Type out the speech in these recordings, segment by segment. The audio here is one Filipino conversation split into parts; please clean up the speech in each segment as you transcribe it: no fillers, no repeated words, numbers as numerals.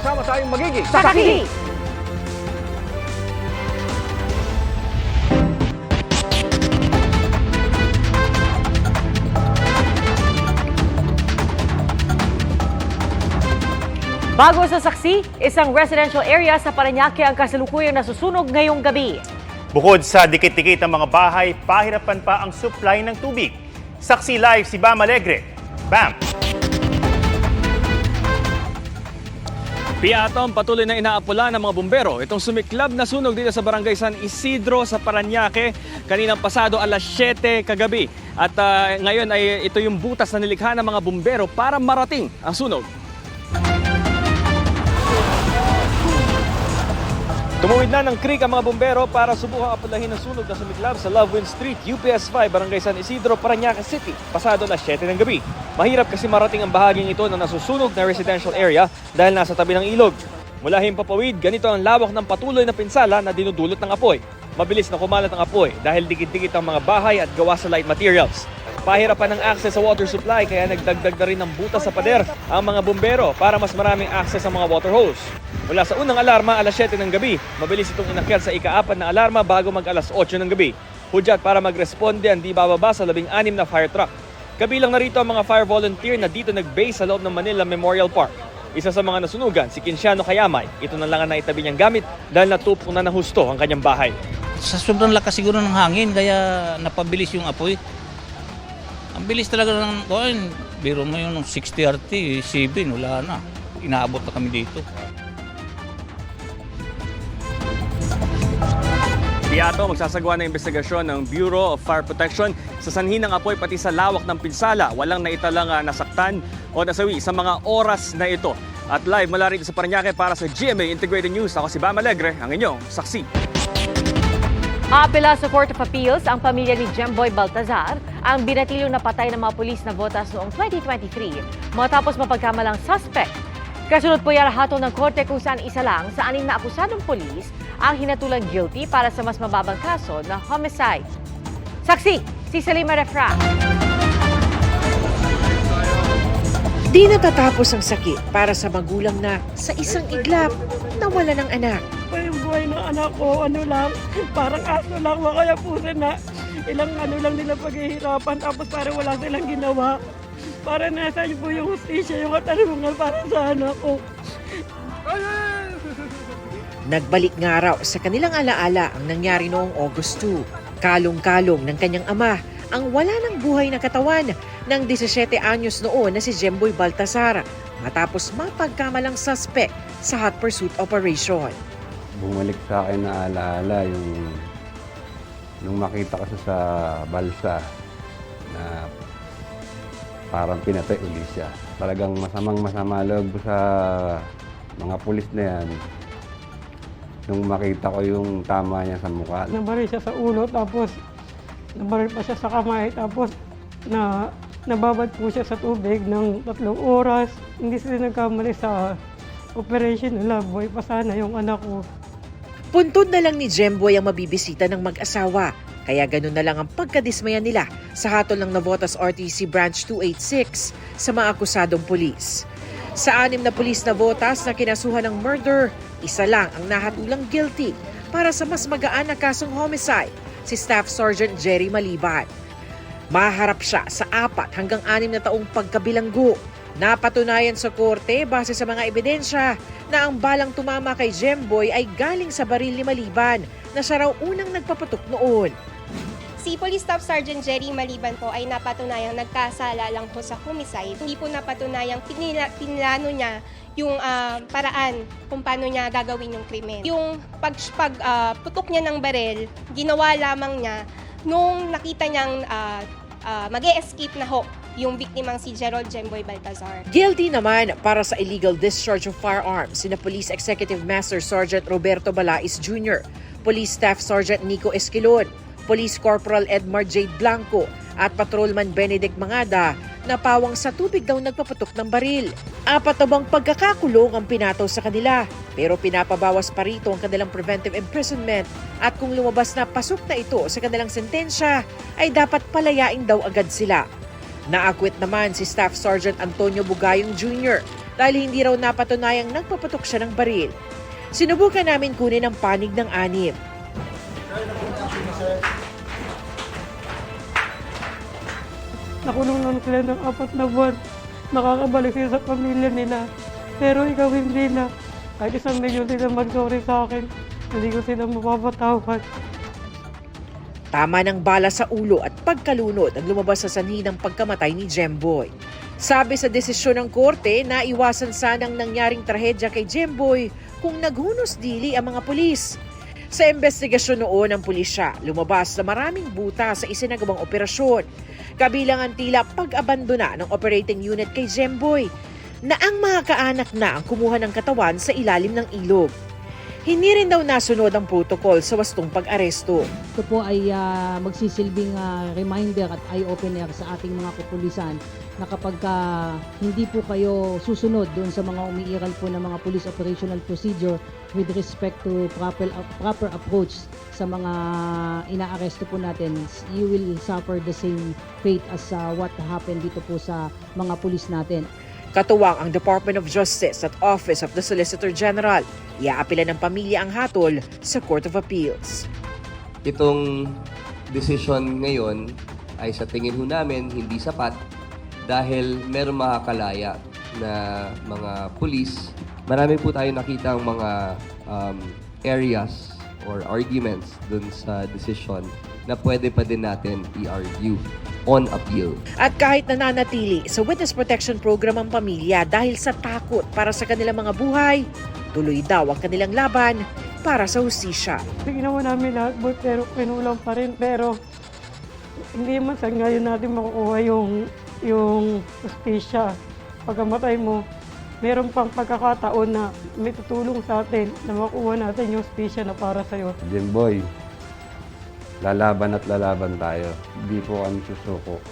sama-sama tayong magiging Saksi! Bago sa saksi, isang residential area sa Parañaque ang kasalukuyang nasusunog ngayong gabi. Bukod sa dikit-dikit ang mga bahay, pahirapan pa ang supply ng tubig. Saksi live si Bam Alegre. Bam! Piatom, patuloy na inaapula ng mga bumbero. Itong sumiklab na sunog dito sa Barangay San Isidro sa Parañaque kaninang pasado alas 7 kagabi. At ngayon ay ito yung butas na nilikha ng mga bumbero para marating ang sunog. Tumuwid na ng creek ang mga bumbero para subukang apulahin ang sunog na sumiklab sa Lovewind Street, UPS 5, Barangay San Isidro, Parañaque City, pasado alas 7 ng gabi. Mahirap kasi marating ang bahaging ito na nasusunog na residential area dahil nasa tabi ng ilog. Mula himpapawid, ganito ang lawak ng patuloy na pinsala na dinudulot ng apoy. Mabilis na kumalat ang apoy dahil dikit-dikit ang mga bahay at gawa sa light materials. Pahirapan ng access sa water supply kaya nagdagdag na rin ng butas sa pader ang mga bumbero para mas maraming access sa mga water hose. Mula sa unang alarma alas 7 ng gabi, mabilis itong inakyat sa ika-4 na alarma bago mag alas 8 ng gabi. Hudyat para magresponde ang di bababa sa 16 na fire truck. Kabilang na rito ang mga fire volunteer na dito nag-base sa loob ng Manila Memorial Park. Isa sa mga nasunugan, si Kinciano Kayamay. Ito na lang ang naitabi niyang gamit dahil natupok na ng husto ang kanyang bahay. Sa sobrang lakas siguro ng hangin kaya napabilis yung apoy. Ang bilis talaga ng coin. Biro mo yung 60 RT, 7, wala na. Inaabot na kami dito. Piato, magsasagawa ng investigasyon ng Bureau of Fire Protection sa sanhi ng apoy pati sa lawak ng pinsala. Walang naitalang nasaktan o nasawi sa mga oras na ito. At live mula rito sa Parañaque para sa GMA Integrated News. Ako si Bam Alegre, ang inyong saksi. Apela sa Court of Appeals ang pamilya ni Jemboy Baltazar ang binatilyong napatay ng mga pulis na botas noong 2023 matapos mapagkamalang suspect. Kasunod po yan hatol ng korte kung saan isa lang sa 6 na akusadong pulis ang hinatulang guilty para sa mas mababang kaso na homicide. Saksi, si Salima Refra. Di natatapos ang sakit para sa magulang na sa isang iglap nawala ng anak. Yung buhay ng anak ko, parang aso lang, kaya puso na ilang lang nila paghihirapan tapos parang wala silang ginawa. Para nasa po yung hustisya, yung katarungan para sa anak ko. Nagbalik nga raw sa kanilang alaala ang nangyari noong August 2. Kalong-kalong ng kanyang ama ang wala ng buhay na katawan ng 17 anyos noon na si Jemboy Baltazar matapos mapagkamalang suspect sa hot pursuit operation. Bumalik sa akin na alaala yung nung makita ko sa balsa na parang pinatay uli siya. Talagang masama loob sa mga pulis na yan nung makita ko yung tama niya sa mukha. Nabaril siya sa ulo, tapos nabaril pa siya sa kamay, tapos nababad po siya sa tubig ng 3 oras. Hindi sila nagkamali sa operation nila, boy pa sana yung anak ko. Puntod na lang ni Jemboy ang mabibisita ng mag-asawa. Kaya ganun na lang ang pagkadismaya nila sa hatol ng Navotas RTC Branch 286 sa mga akusadong pulis. Sa 6 na pulis na Navotas na kinasuhan ng murder, isa lang ang nahatulang guilty para sa mas magaan na kasong homicide, si Staff Sergeant Jerry Maliban. Maharap siya sa 4 hanggang 6 na taong pagkabilanggo. Napatunayan sa korte base sa mga ebidensya na ang balang tumama kay Jemboy ay galing sa baril ni Maliban na siya raw unang nagpaputok noon. Si Police Staff Sergeant Jerry Maliban po ay napatunayang nagkasala lang po sa homicide. Hindi po napatunayang pinlano niya yung paraan kung paano niya gagawin yung krimen. Yung pagputok niya ng baril, ginawa lamang niya nung nakita niyang mag-e-escape na ho yung biktimang si Gerald Jemboy Baltazar. Guilty naman para sa illegal discharge of firearms sina Police Executive Master Sergeant Roberto Balais Jr., Police Staff Sergeant Nico Esquilon, Police Corporal Edmar Jade Blanco at Patrolman Benedict Mangada na pawang sa tubig daw nagpaputok ng baril. 4 na bang pagkakakulong ang pinataw sa kanila, pero pinapabawas pa rito ang kanilang preventive imprisonment at kung lumabas na pasok na ito sa kanilang sentensya ay dapat palayain daw agad sila. Naakwit naman si Staff Sergeant Antonio Bugayong Jr. dahil hindi raw napatunayang nagpaputok siya ng baril. Sinubukan namin kunin ang panig ng 6. Nakulong lang sila ng 4 na buwan. Nakakabalik sila sa pamilya nila. Pero ikaw hindi na. Kahit isang milyon sila mag-sorry sa akin, hindi ko sila mapapatawad. Tama ng bala sa ulo at pagkalunod ang lumabas sa sanhi ng pagkamatay ni Jemboy. Sabi sa desisyon ng korte na iwasan sanang nangyaring trahedya kay Jemboy kung naghunos dili ang mga pulis. Sa investigasyon noon ng pulisya, lumabas na maraming buta sa isinagawang operasyon. Kabilang ang tila pag-abandona ng operating unit kay Jemboy na ang mga kaanak na ang kumuha ng katawan sa ilalim ng ilog. Hindi rin daw nasunod ang protocol sa wastong pag-aresto. Ito po ay magsisilbing reminder at eye-opener sa ating mga kapulisan na kapag hindi po kayo susunod doon sa mga umiiral po ng mga police operational procedure with respect to proper approach sa mga inaaresto po natin, you will suffer the same fate as what happened dito po sa mga pulis natin. Katuwang ang Department of Justice at Office of the Solicitor General. Iaapila ng pamilya ang hatol sa Court of Appeals. Itong decision ngayon ay sa tingin ho namin hindi sapat dahil meron makakalaya na mga pulis. Marami po tayo nakita ang mga areas or arguments dun sa decision na pwede pa din natin i-argue on appeal. At kahit nananatili sa Witness Protection Program ang pamilya dahil sa takot para sa kanilang mga buhay, tuloy daw ang kanilang laban para sa hustisya. Ginawa namin lahat, boy, pero kinulang pa rin. Pero hindi man sa ngayon natin makukuha yung hustisya. Pagkamatay mo, meron pang pagkakataon na may tutulong sa atin na makuha natin yung hustisya na para sa'yo. Jemboy, lalaban at lalaban tayo. Hindi po kami susuko.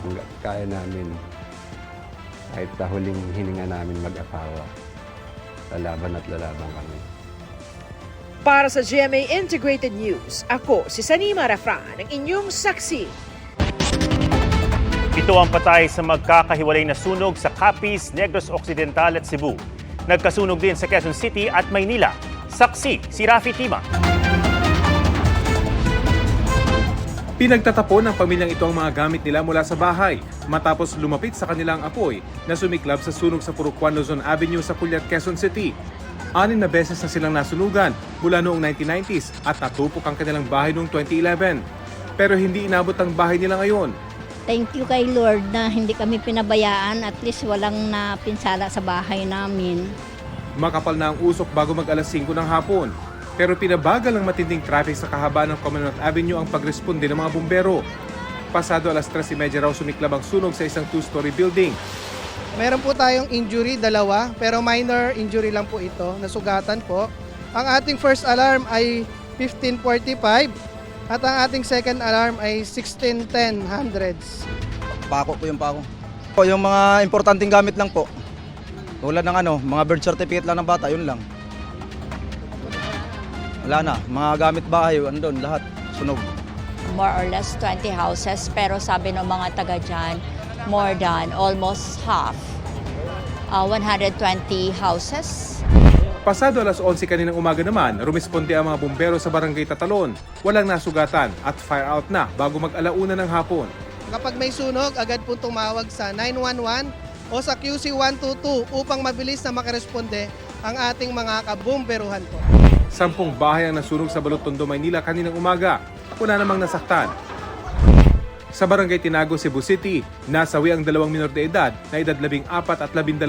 Hanggat kaya namin, kahit sa huling hininga namin mag-asawa, lalaban at lalaban kami. Para sa GMA Integrated News, ako si Sanima Rafran, ang inyong saksi. Ito ang patay sa magkakahiwalay na sunog sa Capiz, Negros Occidental at Cebu. Nagkasunog din sa Quezon City at Maynila. Saksi si Rafi Tima. Pinagtatapon ng pamilyang ito ang mga gamit nila mula sa bahay matapos lumapit sa kanilang apoy na sumiklab sa sunog sa Purucuan Luzon Avenue sa Pulyat, Quezon City. 6 na beses na silang nasunugan mula noong 1990s at natupok ang kanilang bahay noong 2011. Pero hindi inabot ang bahay nila ngayon. Thank you kay Lord na hindi kami pinabayaan, at least walang napinsala sa bahay namin. Makapal na ang usok bago mag alas 5 ng hapon. Pero pinabagal ng matinding traffic sa kahabaan ng Commonwealth Avenue ang pagresponde ng mga bumbero. Pasado alas 3:30 raw sumiklab ang sunog sa isang 2-story building. Meron po tayong injury, 2, pero minor injury lang po ito, nasugatan po. Ang ating first alarm ay 15:45 at ang ating second alarm ay 16:10 hundreds. Pako po yung pako. Yung mga importanteng gamit lang po. Tulad ng mga birth certificate lang ng bata, yun lang. Wala na, mga gamit bahay, andun, lahat, sunog. More or less 20 houses, pero sabi ng mga taga dyan, more than almost half. 120 houses. Pasado alas 11 kaninang umaga naman, rumisponde ang mga bumbero sa barangay Tatalon. Walang nasugatan at fire out na bago mag-alauna ng hapon. Kapag may sunog, agad po tumawag sa 911 o sa QC 122 upang mabilis na makaresponde ang ating mga kabumberuhan po. 10 bahay ang nasunog sa Balotondo, Maynila kaninang umaga. Wala namang nasaktan. Sa barangay Tinago, Cebu City, nasawi ang 2 minor de edad na edad 14 at 12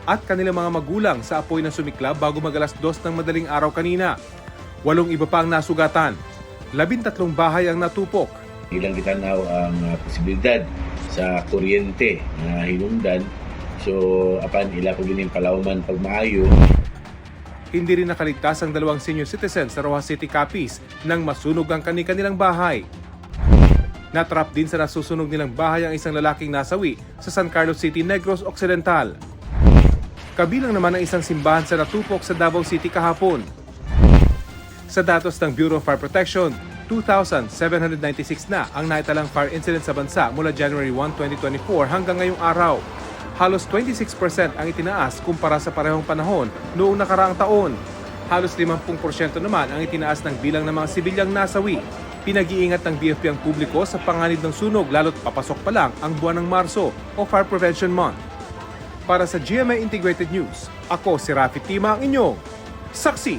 at kanilang mga magulang sa apoy na sumiklab bago mag alas 2 ng madaling araw kanina. 8 iba pa ang nasugatan. 13 bahay ang natupok. Ilang gitanaw ang posibilidad sa kuryente na hinungdan. So, apan ila ko gining kalauman pag maayo. Hindi rin nakaligtas ang 2 senior citizens sa Rojas City, Capiz nang masunog ang kanilang bahay. Natrap din sa nasusunog nilang bahay ang isang lalaking nasawi sa San Carlos City, Negros Occidental. Kabilang naman ang isang simbahan sa natupok sa Davao City kahapon. Sa datos ng Bureau of Fire Protection, 2,796 na ang naitalang fire incident sa bansa mula January 1, 2024 hanggang ngayong araw. halos 26% ang itinaas kumpara sa parehong panahon noong nakaraang taon. Halos 50% naman ang itinaas ng bilang ng mga sibilyang nasawi. Pinag-iingat ng BFP ang publiko sa panganib ng sunog lalo't papasok pa lang ang buwan ng Marso o Fire Prevention Month. Para sa GMA Integrated News, ako si Rafi Tima, ang inyong saksi.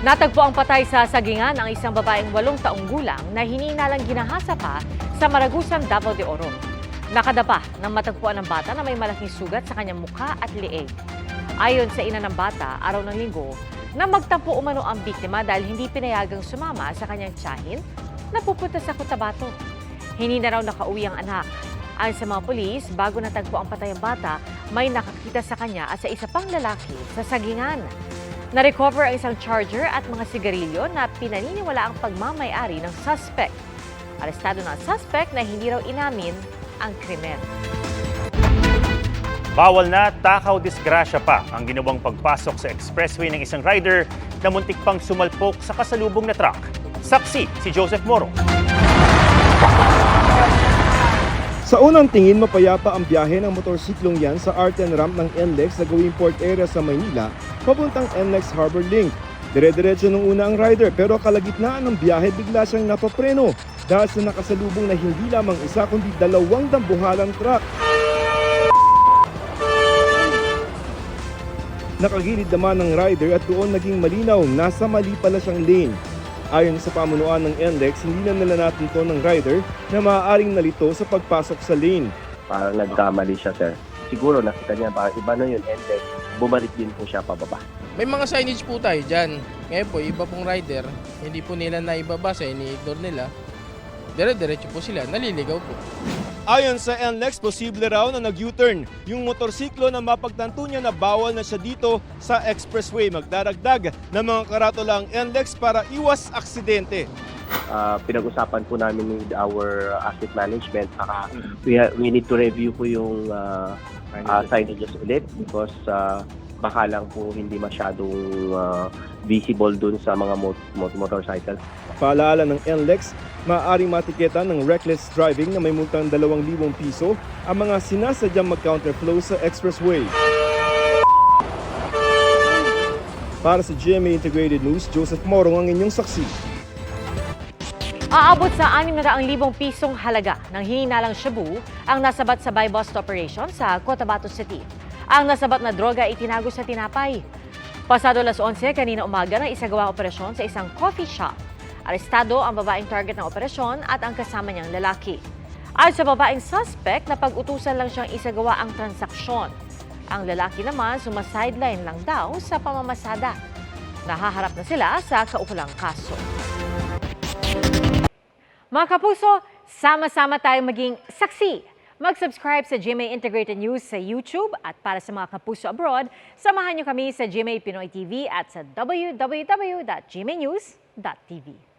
Natagpo ang patay sa sagingan ang isang babaeng 8 taong gulang na hininalang ginahasa pa sa Maragusan, Davao de Oro. Nakadapa ng matagpuan ng bata na may malaking sugat sa kanyang mukha at lieg. Ayon sa ina ng bata, araw ng linggo, na magtampo umano ang biktima dahil hindi pinayagang sumama sa kanyang tiyahin na pupunta sa Cotabato. Hindi na raw nakauwi ang anak. Ayon sa mga pulis, bago natagpo ang patay ang bata, may nakakita sa kanya at sa isa pang lalaki sa sagingan. Na-recover ang isang charger at mga sigarilyo na pinaniniwala ang pagmamay-ari ng suspect. Arestado na ang suspect na hindi raw inamin ang krimen. Bawal na, takaw disgrasya pa ang ginawang pagpasok sa expressway ng isang rider na muntik pang sumalpok sa kasalubong na truck. Saksi si Joseph Moro. Sa unang tingin, mapayapa ang biyahe ng motorsiklong yan sa R10 ramp ng NLEX sa gawing port area sa Maynila, papuntang NLEX Harbor Link. Dire-diretso nung una ang rider pero kalagitnaan ng biyahe bigla siyang napapreno dahil sa nakasalubong na hindi lamang isa kundi 2 dambuhalang truck. Nakagilid naman ng rider at doon naging malinaw, nasa mali pala siyang lane. Ayon sa pamunuan ng NLEX, hindi na nila natunto ng rider na maaaring nalito sa pagpasok sa lane. Parang nagkamali siya, sir. Siguro nakita niya, parang iba na yun, NLEX. Bumalik din po siya pababa. May mga signage po tayo dyan. Ngayon po, iba pong rider, hindi po nila naibabasa, ini-ignore nila. Dire-diretso po sila, naliligaw po. Ayon sa NLEX, posible raw na nag-U-turn yung motorsiklo na mapagtanto niya na bawal na siya dito sa expressway. Magdaragdag ng mga karatula ang NLEX para iwas aksidente. Pinag-usapan po namin with our asset management. We need to review po yung signages ulit because baka lang po hindi masyadong visible dun sa mga motorcycle. Paalaala ng NLEX, maaaring matiketan ng reckless driving na may multang 2,000 piso ang mga sinasadyang mag-counterflow sa expressway. Para sa GMA Integrated News, Joseph Morong ang inyong saksi. Aabot sa 600,000 pisong halaga ng hininalang shabu ang nasabat sa buy-bust operation sa Cotabato City. Ang nasabat na droga itinago sa tinapay. Pasado alas 11 kanina umaga ng isagawang operasyon sa isang coffee shop. Arestado ang babaeng target ng operasyon at ang kasama niyang lalaki. Ayon sa babaeng suspect, napag-utusan lang siyang isagawa ang transaksyon. Ang lalaki naman sumasideline lang daw sa pamamasada. Nahaharap na sila sa kaukulang kaso. Mga kapuso, sama-sama tayong maging saksi. Mag-subscribe sa GMA Integrated News sa YouTube at para sa mga kapuso abroad, samahan niyo kami sa GMA Pinoy TV at sa www.gmanews.tv.